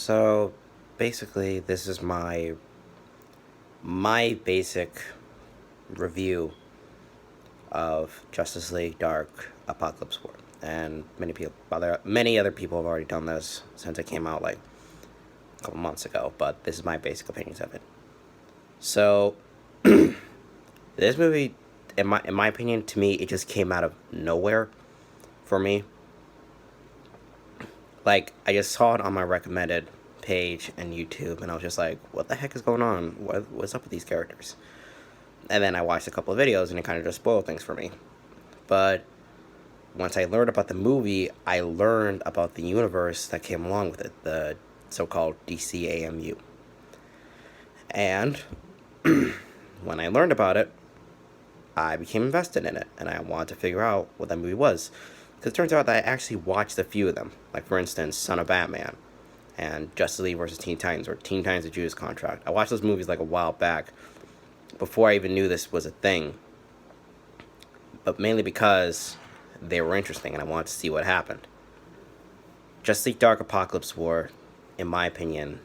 So basically, this is my basic review of Justice League Dark Apocalypse War, and many other people have already done this since it came out like a couple months ago. But this is my basic opinions of it. So this movie, in my opinion, to me, it just came out of nowhere for me. Like, I just saw it on my recommended page and YouTube, and I was just like, what the heck is going on? What's up with these characters? And then I watched a couple of videos, and it kind of just spoiled things for me. But once I learned about the movie, I learned about the universe that came along with it, the so-called DCAMU. And when I learned about it, I became invested in it, and I wanted to figure out what that movie was. Because it turns out that I actually watched a few of them. Like, for instance, Son of Batman and Justice League vs. Teen Titans, or Teen Titans The Judas Contract. I watched those movies like a while back, before I even knew this was a thing. But mainly because they were interesting and I wanted to see what happened. Justice League Dark Apocalypse War, in my opinion,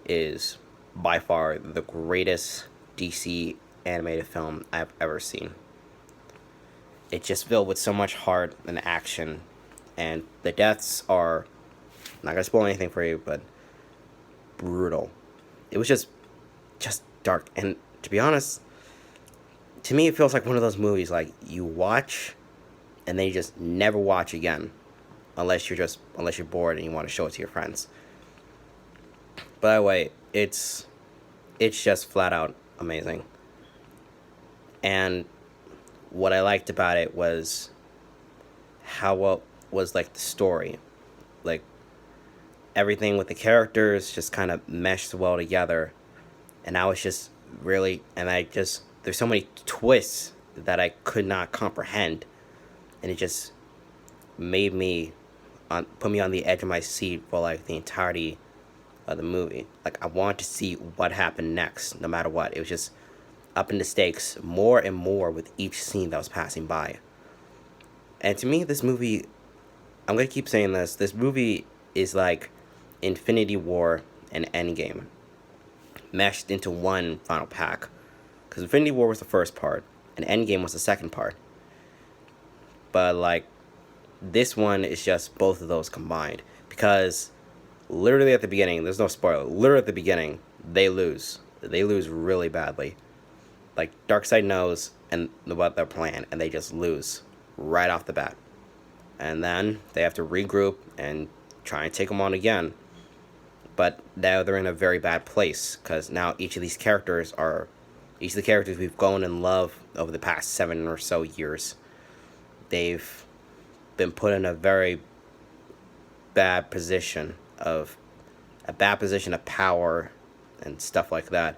is by far the greatest DC animated film I've ever seen. It's just filled with so much heart and action, and the deaths are, I'm not gonna spoil anything for you, but brutal. It was just dark, and to be honest, to me it feels like one of those movies like you watch and then you just never watch again, unless you're bored and you want to show it to your friends. By the way, it's just flat out amazing. And what I liked about it was how well was like the story. Like, everything with the characters just kind of meshed well together. And I was just really, and I just, there's so many twists that I could not comprehend. And it just made me, put me on the edge of my seat for like the entirety of the movie. Like, I wanted to see what happened next, no matter what. It was just upping the stakes more and more with each scene that was passing by. And to me, this movie, I'm going to keep saying this movie is like Infinity War and Endgame meshed into one final pack. Because Infinity War was the first part, and Endgame was the second part. But, like, this one is just both of those combined. Because literally at the beginning, there's no spoiler, literally at the beginning, they lose. They lose really badly. Like, Darkseid knows and about their plan, and they just lose right off the bat. And then they have to regroup and try and take them on again. But now they're in a very bad place, because now each of the characters we've grown in love over the past 7 or so years, they've been put in a very bad position of power and stuff like that.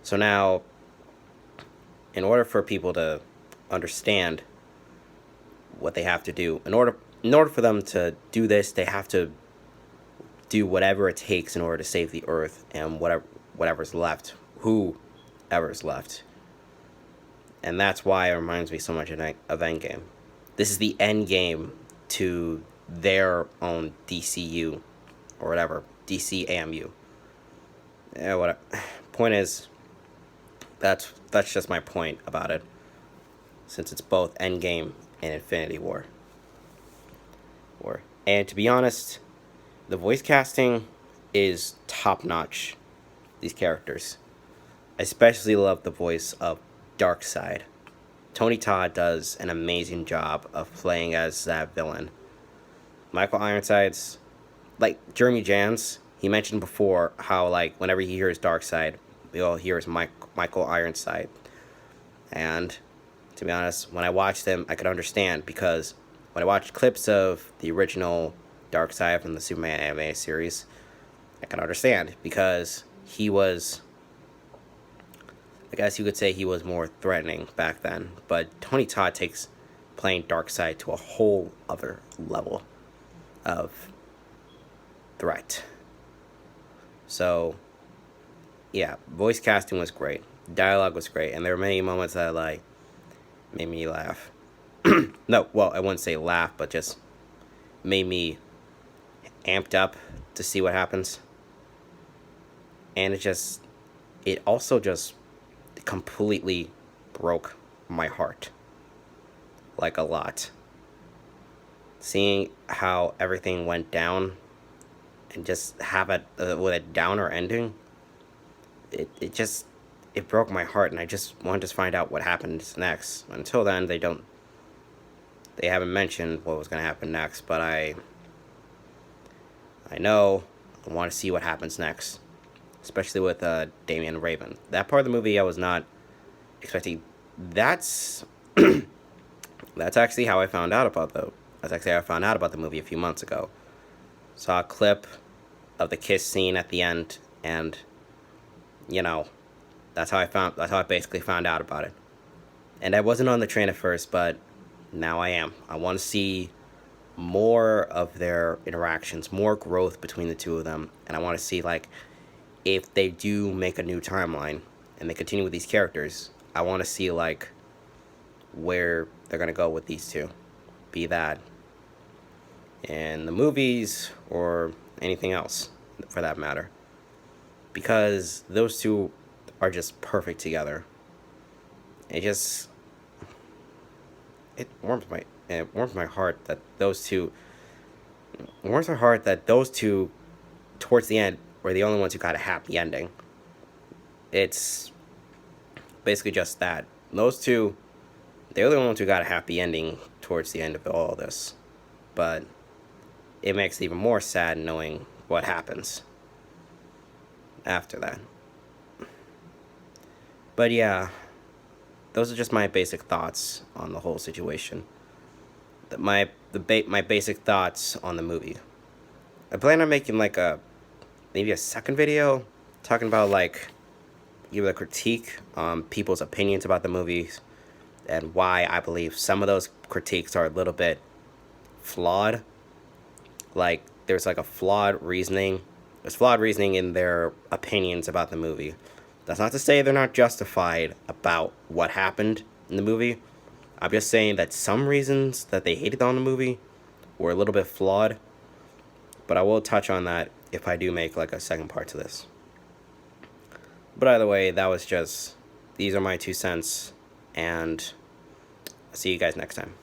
So now, in order for people to understand what they have to do, in order for them to do this, they have to do whatever it takes in order to save the Earth and whatever's left, whoever's left. And that's why it reminds me so much of Endgame. This is the end game to their own DCU, or whatever, DCAMU. Yeah, whatever. Point is, that's just my point about it, since it's both Endgame and Infinity War. And to be honest, the voice casting is top notch. These characters, I especially love the voice of Darkseid. Tony Todd does an amazing job of playing as that villain. Michael Ironside's, like Jeremy Jans, he mentioned before how, like, whenever he hears Darkseid, we all hear Michael Ironside. And to be honest, when I watched him, I could understand, because when I watched clips of the original Darkseid from the Superman anime series, I can understand, because he was, I guess you could say he was more threatening back then. But Tony Todd takes playing Darkseid to a whole other level of threat. So, yeah, voice casting was great. Dialogue was great. And there were many moments that, like, made me laugh. No, well, I wouldn't say laugh, but just made me amped up to see what happens. And it also just completely broke my heart. Like, a lot. Seeing how everything went down and just have it with a downer ending, it broke my heart, and I just wanted to find out what happens next. Until then, they haven't mentioned what was going to happen next, but I know I want to see what happens next, especially with Damien Raven. That part of the movie I was not expecting. That's that's actually how I found out about the movie a few months ago. Saw a clip of the kiss scene at the end, and you know, that's how I basically found out about it. And I wasn't on the train at first, but now I am. I want to see more of their interactions, more growth between the two of them, and I want to see, like, if they do make a new timeline and they continue with these characters, I want to see, like, where they're gonna go with these two, be that in the movies or anything else for that matter, because those two are just perfect together. It just it warms my heart that those two towards the end were the only ones who got a happy ending. It's basically just that. Those two, they're the only ones who got a happy ending towards the end of all this. But it makes it even more sad knowing what happens after that. But yeah, those are just my basic thoughts on the whole situation. My basic thoughts on the movie. I plan on making like maybe a second video talking about like give a critique on people's opinions about the movies and why I believe some of those critiques are a little bit flawed. Like, there's like a flawed reasoning. There's flawed reasoning in their opinions about the movie. That's not to say they're not justified about what happened in the movie. I'm just saying that some reasons that they hated on the movie were a little bit flawed. But I will touch on that if I do make like a second part to this. But either way, these are my 2 cents, and I'll see you guys next time.